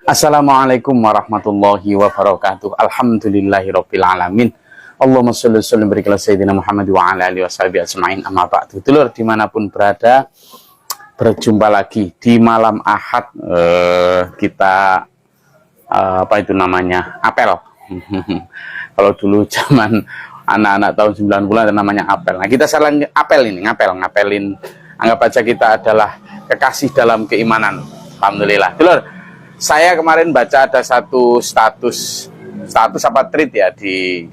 Assalamualaikum warahmatullahi wabarakatuh. Alhamdulillahirabbil alamin. Allahumma sholli wa sallim barik ala sayyidina Muhammad wa ala alihi washabihi ajmain. Amma ba'du. Dulur dimanapun berada, berjumpa lagi di malam Ahad. Kita apa itu namanya? Apel. Kalau dulu zaman anak-anak tahun 90-an namanya apel. Nah, kita saling apel ini, ngapelin. Anggap aja kita adalah kekasih dalam keimanan. Alhamdulillah. Dulur, saya kemarin baca ada satu status apa tweet ya di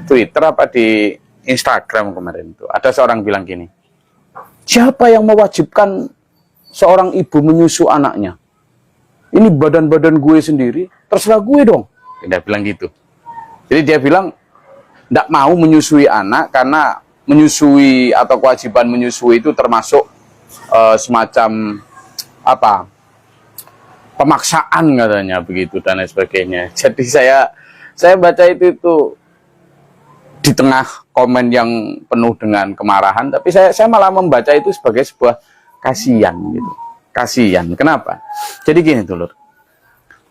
Twitter apa di Instagram kemarin itu. Ada seorang bilang gini, siapa yang mewajibkan seorang ibu menyusu anaknya? Ini badan-badan gue sendiri, terserah gue dong. Dia bilang gitu. Jadi dia bilang tidak mau menyusui anak karena menyusui atau kewajiban menyusui itu termasuk semacam apa, pemaksaan katanya begitu dan lain sebagainya. Jadi saya baca itu di tengah komen yang penuh dengan kemarahan, tapi saya malah membaca itu sebagai sebuah kasihan gitu. Kasihan. Kenapa? Jadi gini dulur,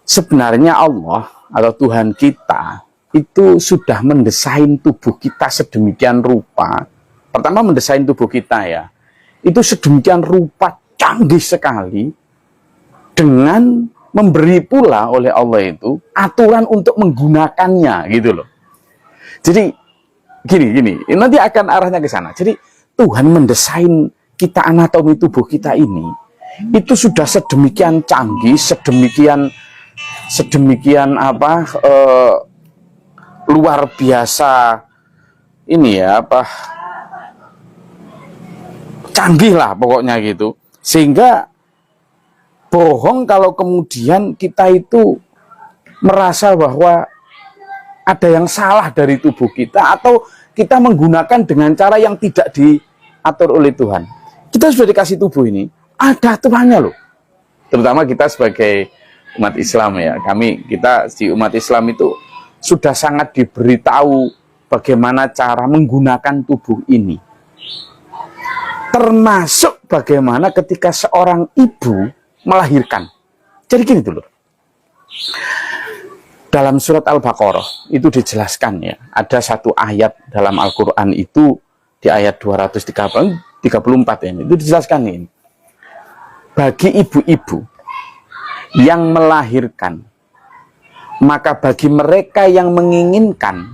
sebenarnya Allah atau Tuhan kita itu sudah mendesain tubuh kita sedemikian rupa. Pertama mendesain tubuh kita ya, itu sedemikian rupa canggih sekali, dengan memberi pula oleh Allah itu aturan untuk menggunakannya gitu loh. Jadi gini, nanti akan arahnya ke sana. Jadi Tuhan mendesain kita, anatomi tubuh kita ini itu sudah sedemikian canggih, sedemikian apa, luar biasa ini ya, apa, canggih lah pokoknya gitu, sehingga bohong kalau kemudian kita itu merasa bahwa ada yang salah dari tubuh kita, atau kita menggunakan dengan cara yang tidak diatur oleh Tuhan. Kita sudah dikasih tubuh ini, ada aturannya loh. Terutama kita sebagai umat Islam ya, kita di umat Islam itu sudah sangat diberitahu bagaimana cara menggunakan tubuh ini. Termasuk bagaimana ketika seorang ibu melahirkan. Jadi gini dulu, dalam surat Al-Baqarah itu dijelaskan ya, ada satu ayat dalam Al-Quran itu di ayat 234 ya, itu dijelaskan ini, bagi ibu-ibu yang melahirkan, maka bagi mereka yang menginginkan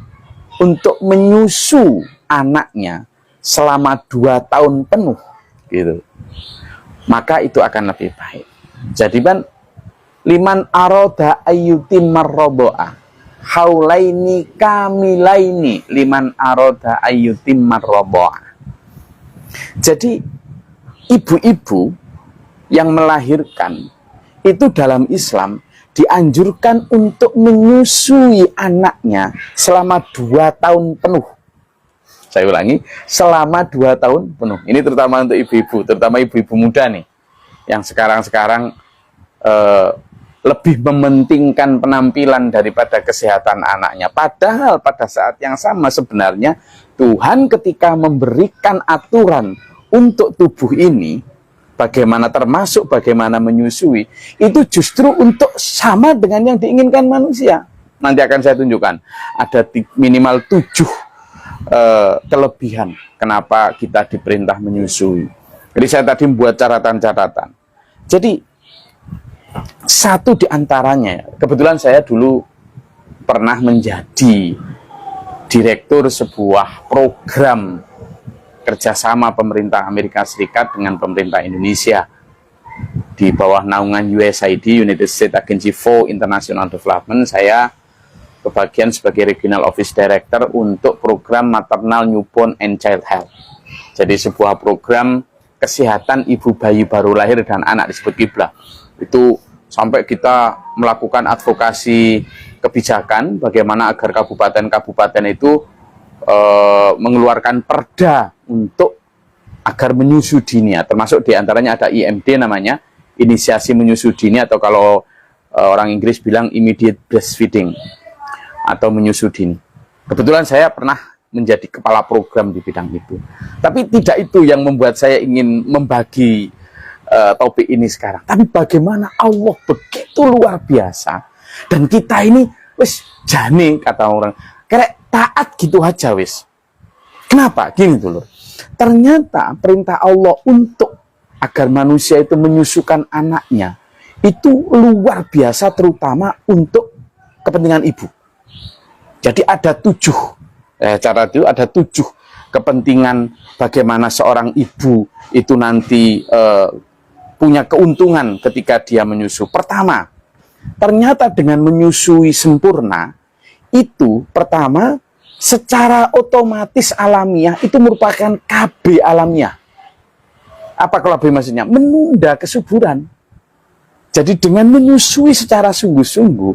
untuk menyusu anaknya selama 2 tahun penuh gitu, maka itu akan lebih baik. Jadi liman aroda ayyutim marrobo'a haulaini kamilaini liman aroda ayyutim marrobo'a. Jadi ibu-ibu yang melahirkan itu dalam Islam dianjurkan untuk menyusui anaknya selama 2 tahun penuh. Saya ulangi, selama 2 tahun penuh. Ini terutama untuk ibu-ibu, terutama ibu-ibu muda nih, yang sekarang lebih mementingkan penampilan daripada kesehatan anaknya. Padahal pada saat yang sama sebenarnya Tuhan ketika memberikan aturan untuk tubuh ini, bagaimana termasuk bagaimana menyusui, itu justru untuk sama dengan yang diinginkan manusia. Nanti akan saya tunjukkan, ada minimal 7 kelebihan kenapa kita diperintah menyusui. Jadi saya tadi membuat catatan. Jadi satu diantaranya, kebetulan saya dulu pernah menjadi direktur sebuah program kerjasama pemerintah Amerika Serikat dengan pemerintah Indonesia di bawah naungan USAID, United States Agency for International Development. Saya kebagian sebagai Regional Office Director untuk program Maternal Newborn and Child Health. Jadi sebuah program kesehatan ibu bayi baru lahir dan anak, disebut KIBLA. Itu sampai kita melakukan advokasi kebijakan bagaimana agar kabupaten-kabupaten itu mengeluarkan perda untuk agar menyusu dini, termasuk diantaranya ada IMD namanya, inisiasi menyusu dini, atau kalau orang Inggris bilang immediate breastfeeding atau menyusu dini. Kebetulan saya pernah menjadi kepala program di bidang itu. Tapi tidak itu yang membuat saya ingin membagi topik ini sekarang. Tapi bagaimana Allah begitu luar biasa dan kita ini wis jane kata orang kayak taat gitu aja wis. Kenapa? Gini dulu. Ternyata perintah Allah untuk agar manusia itu menyusukan anaknya itu luar biasa, terutama untuk kepentingan ibu. Jadi ada 7 cara itu, ada 7 kepentingan bagaimana seorang ibu itu nanti punya keuntungan ketika dia menyusu. Pertama, ternyata dengan menyusui sempurna itu pertama secara otomatis alamiah itu merupakan KB alamiah. Apa kalau maksudnya? Menunda kesuburan. Jadi dengan menyusui secara sungguh-sungguh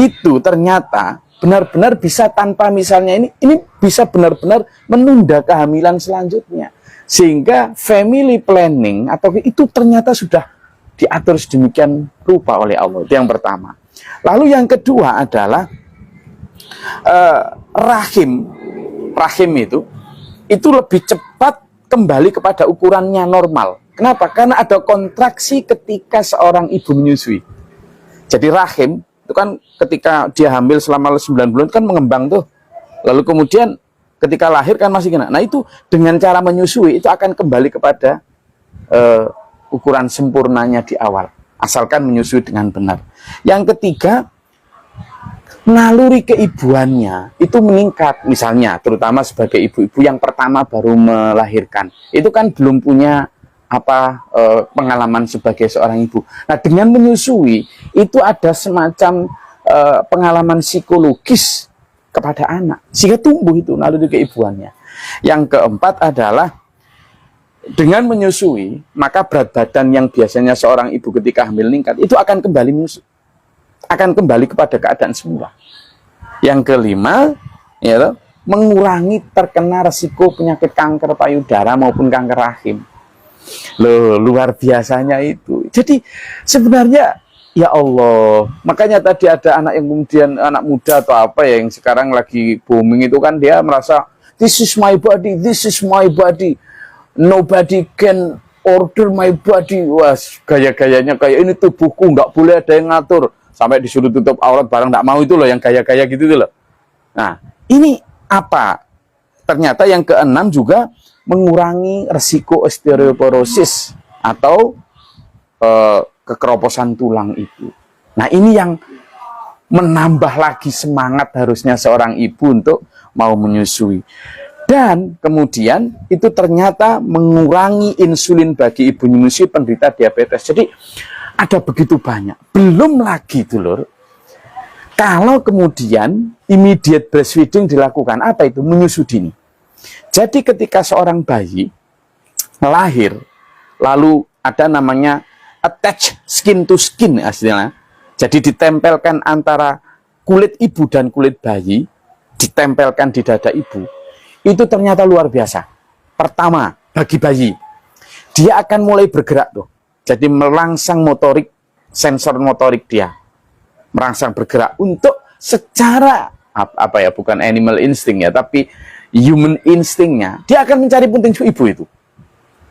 itu ternyata benar-benar bisa tanpa misalnya ini bisa benar-benar menunda kehamilan selanjutnya. Sehingga family planning atau itu ternyata sudah diatur sedemikian rupa oleh Allah. Itu yang pertama. Lalu yang kedua adalah rahim itu lebih cepat kembali kepada ukurannya normal. Kenapa? Karena ada kontraksi ketika seorang ibu menyusui. Jadi rahim itu kan ketika dia hamil selama 9 bulan kan mengembang tuh. Lalu kemudian ketika lahir kan masih kena. Nah itu dengan cara menyusui itu akan kembali kepada ukuran sempurnanya di awal. Asalkan menyusui dengan benar. Yang ketiga, naluri keibuannya itu meningkat. Misalnya terutama sebagai ibu-ibu yang pertama baru melahirkan. Itu kan belum punya pengalaman sebagai seorang ibu. Nah, dengan menyusui itu ada semacam pengalaman psikologis kepada anak, sehingga tumbuh itu naluri keibuannya. Yang keempat adalah dengan menyusui, maka berat badan yang biasanya seorang ibu ketika hamil meningkat itu akan kembali menyusui, akan kembali kepada keadaan semula. Yang kelima, ya, mengurangi terkena resiko penyakit kanker payudara maupun kanker rahim. Loh, luar biasanya itu. Jadi sebenarnya ya Allah, makanya tadi ada anak yang kemudian anak muda atau apa ya yang sekarang lagi booming itu kan dia merasa this is my body, nobody can order my body. Wah, gaya-gayanya kayak ini tubuhku nggak boleh ada yang ngatur, sampai disuruh tutup aurat barang nggak mau itu loh, yang gaya-gaya gitu loh. Nah, ini apa? Ternyata yang keenam juga mengurangi resiko osteoporosis atau kekeroposan tulang itu. Nah, ini yang menambah lagi semangat harusnya seorang ibu untuk mau menyusui. Dan kemudian itu ternyata mengurangi insulin bagi ibu menyusui penderita diabetes. Jadi ada begitu banyak. Belum lagi dulur, kalau kemudian immediate breastfeeding dilakukan, apa itu? Menyusu dini. Jadi ketika seorang bayi lahir, lalu ada namanya attach skin to skin hasilnya. Jadi ditempelkan antara kulit ibu dan kulit bayi, ditempelkan di dada ibu. Itu ternyata luar biasa. Pertama, bagi bayi, dia akan mulai bergerak tuh. Jadi merangsang motorik, sensor motorik dia. Merangsang bergerak untuk secara bukan animal instinct ya, tapi human instingnya, dia akan mencari punting ibu itu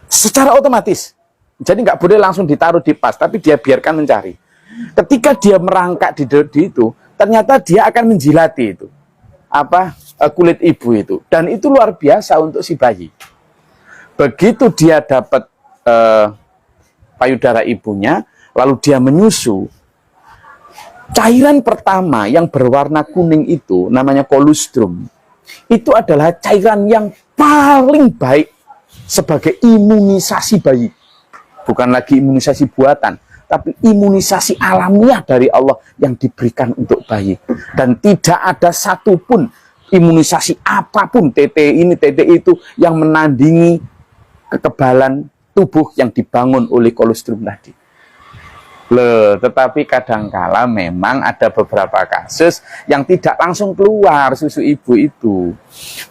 secara otomatis. Jadi nggak boleh langsung ditaruh di pas, tapi dia biarkan mencari. Ketika dia merangkak di itu, ternyata dia akan menjilati itu kulit ibu itu, dan itu luar biasa untuk si bayi. Begitu dia dapat payudara ibunya, lalu dia menyusu, cairan pertama yang berwarna kuning itu namanya kolostrum. Itu adalah cairan yang paling baik sebagai imunisasi bayi. Bukan lagi imunisasi buatan, tapi imunisasi alamiah dari Allah yang diberikan untuk bayi. Dan tidak ada satupun imunisasi apapun, TT ini, TT itu, yang menandingi kekebalan tubuh yang dibangun oleh kolostrum tadi. Loh, tetapi kadangkala memang ada beberapa kasus yang tidak langsung keluar susu ibu itu.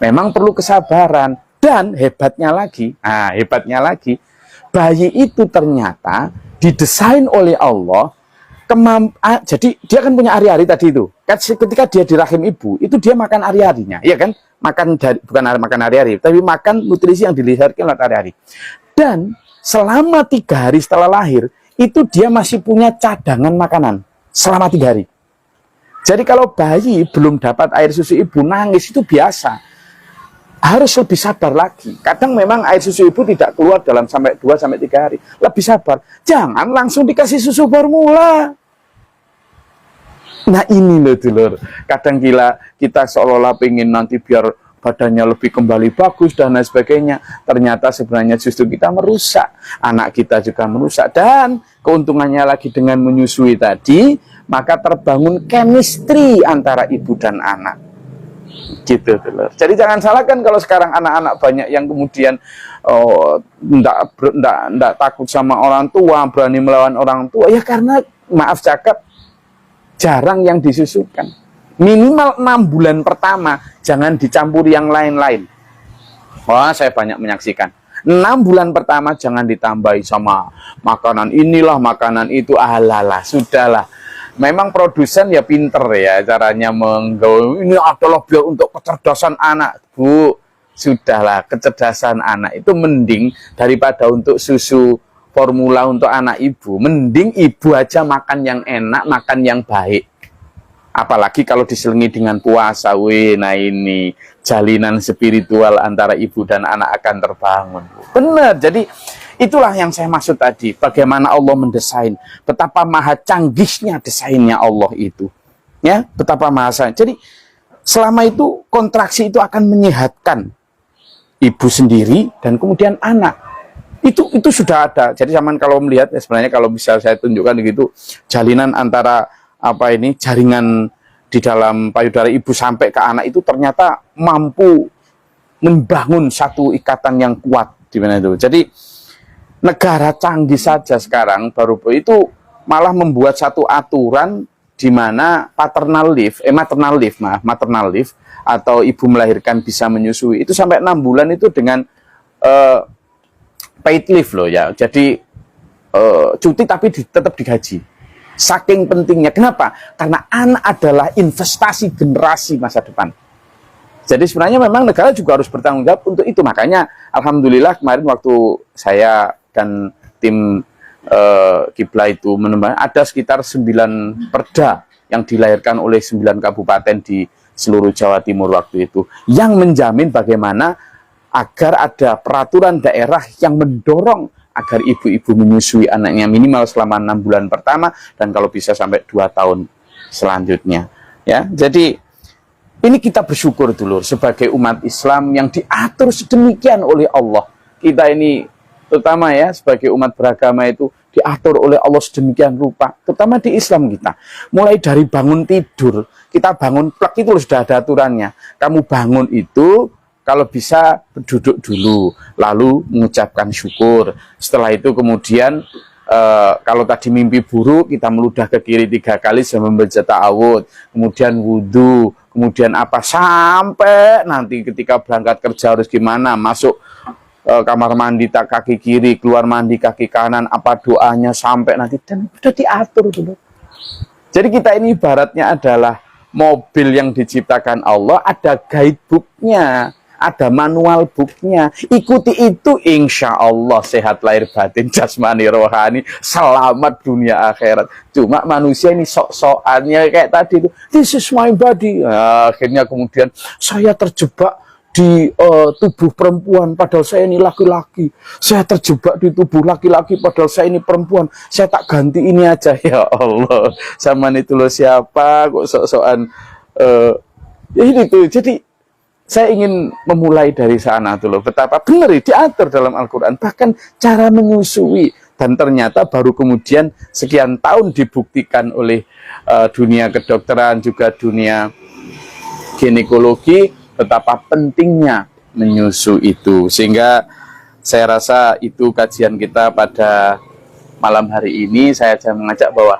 Memang perlu kesabaran. Dan hebatnya lagi, bayi itu ternyata didesain oleh Allah, jadi dia kan punya ari-ari tadi itu. Ketika dia di rahim ibu, itu dia makan ari-arinya, ya kan? Bukan makan ari-ari, tapi makan nutrisi yang dilahirkan oleh ari-ari. Dan selama 3 hari setelah lahir, itu dia masih punya cadangan makanan selama 3 hari. Jadi kalau bayi belum dapat air susu ibu nangis itu biasa. Harus lebih sabar lagi. Kadang memang air susu ibu tidak keluar dalam 2-3 hari. Lebih sabar. Jangan langsung dikasih susu formula. Nah ini loh dulur. Kadang kita seolah-olah pengen nanti biar badannya lebih kembali bagus dan lain sebagainya. Ternyata sebenarnya justru kita merusak. Anak kita juga merusak. Dan keuntungannya lagi dengan menyusui tadi, maka terbangun chemistry antara ibu dan anak. Gitu dulur. Jadi jangan salahkan kalau sekarang anak-anak banyak yang kemudian enggak takut sama orang tua, berani melawan orang tua, ya karena maaf cakap jarang yang disusukan. Minimal 6 bulan pertama jangan dicampuri yang lain-lain. Wah, saya banyak menyaksikan 6 bulan pertama jangan ditambahi sama makanan inilah, makanan itu, alalah, sudahlah. Memang produsen ya pinter ya caranya menggaul. Ini adalah biar untuk kecerdasan anak, Bu. Sudahlah, kecerdasan anak itu mending daripada untuk susu formula untuk anak ibu. Mending ibu aja makan yang enak, makan yang baik. Apalagi kalau diselingi dengan puasa, nah ini jalinan spiritual antara ibu dan anak akan terbangun. Benar, jadi itulah yang saya maksud tadi, bagaimana Allah mendesain, betapa maha canggihnya desainnya Allah itu. Ya, betapa maha. Jadi selama itu kontraksi itu akan menyehatkan ibu sendiri dan kemudian anak. Itu sudah ada. Jadi zaman kalau melihat sebenarnya kalau bisa saya tunjukkan begitu, jalinan antara jaringan di dalam payudara ibu sampai ke anak itu ternyata mampu membangun satu ikatan yang kuat di mana itu. Jadi negara canggih saja sekarang baru itu malah membuat satu aturan di mana maternal leave atau ibu melahirkan bisa menyusui itu sampai 6 bulan itu dengan paid leave loh ya. Jadi cuti tapi tetap digaji. Saking pentingnya. Kenapa? Karena anak adalah investasi generasi masa depan. Jadi sebenarnya memang negara juga harus bertanggung jawab untuk itu. Makanya alhamdulillah kemarin waktu saya dan tim Kibla itu menemukan ada sekitar 9 perda yang dilahirkan oleh 9 kabupaten di seluruh Jawa Timur waktu itu, yang menjamin bagaimana agar ada peraturan daerah yang mendorong agar ibu-ibu menyusui anaknya minimal selama 6 bulan pertama dan kalau bisa sampai 2 tahun selanjutnya. Ya, jadi ini kita bersyukur dulu sebagai umat Islam yang diatur sedemikian oleh Allah. Kita ini terutama ya sebagai umat beragama itu diatur oleh Allah sedemikian rupa, terutama di Islam kita. Mulai dari bangun tidur, kita bangun plak itu sudah ada aturannya. Kamu bangun itu kalau bisa duduk dulu, lalu mengucapkan syukur. Setelah itu kemudian kalau tadi mimpi buruk, kita meludah ke kiri 3 kali sambil membaca ta'awud, kemudian wudhu, kemudian apa sampai nanti ketika berangkat kerja harus gimana, masuk kamar mandi tak kaki kiri, keluar mandi kaki kanan, apa doanya sampai nanti, dan sudah diatur dulu. Jadi kita ini ibaratnya adalah mobil yang diciptakan Allah, ada guidebooknya, ada manual booknya. Ikuti itu, insya Allah sehat lahir batin, jasmani rohani, selamat dunia akhirat. Cuma manusia ini sok-sokannya kayak tadi itu, this is my body. Nah, akhirnya kemudian saya terjebak di tubuh perempuan padahal saya ini laki-laki, saya terjebak di tubuh laki-laki padahal saya ini perempuan, saya tak ganti ini aja. Ya Allah, zaman itu loh siapa kok sok-sokan ya itu. Jadi saya ingin memulai dari sana tuh loh, betapa benar diatur dalam Al-Quran, bahkan cara menyusui, dan ternyata baru kemudian sekian tahun dibuktikan oleh dunia kedokteran juga dunia ginekologi betapa pentingnya menyusu itu. Sehingga saya rasa itu kajian kita pada malam hari ini. Saya akan mengajak bahwa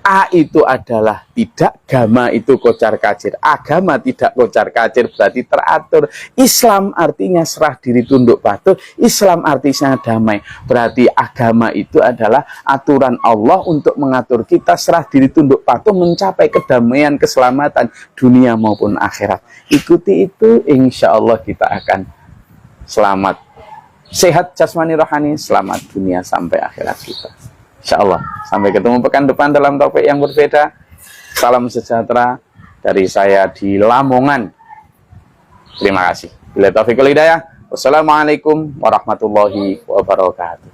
A itu adalah tidak, agama itu kocar kacir. Agama tidak kocar kacir berarti teratur. Islam artinya serah diri tunduk patuh. Islam artinya damai. Berarti agama itu adalah aturan Allah untuk mengatur kita serah diri tunduk patuh mencapai kedamaian, keselamatan dunia maupun akhirat. Ikuti itu, insya Allah kita akan selamat sehat jasmani rohani, selamat dunia sampai akhirat kita. Insya Allah. Sampai ketemu pekan depan dalam topik yang berbeda. Salam sejahtera dari saya di Lamongan. Terima kasih. Bila taufiq wal hidayah. Wassalamualaikum warahmatullahi wabarakatuh.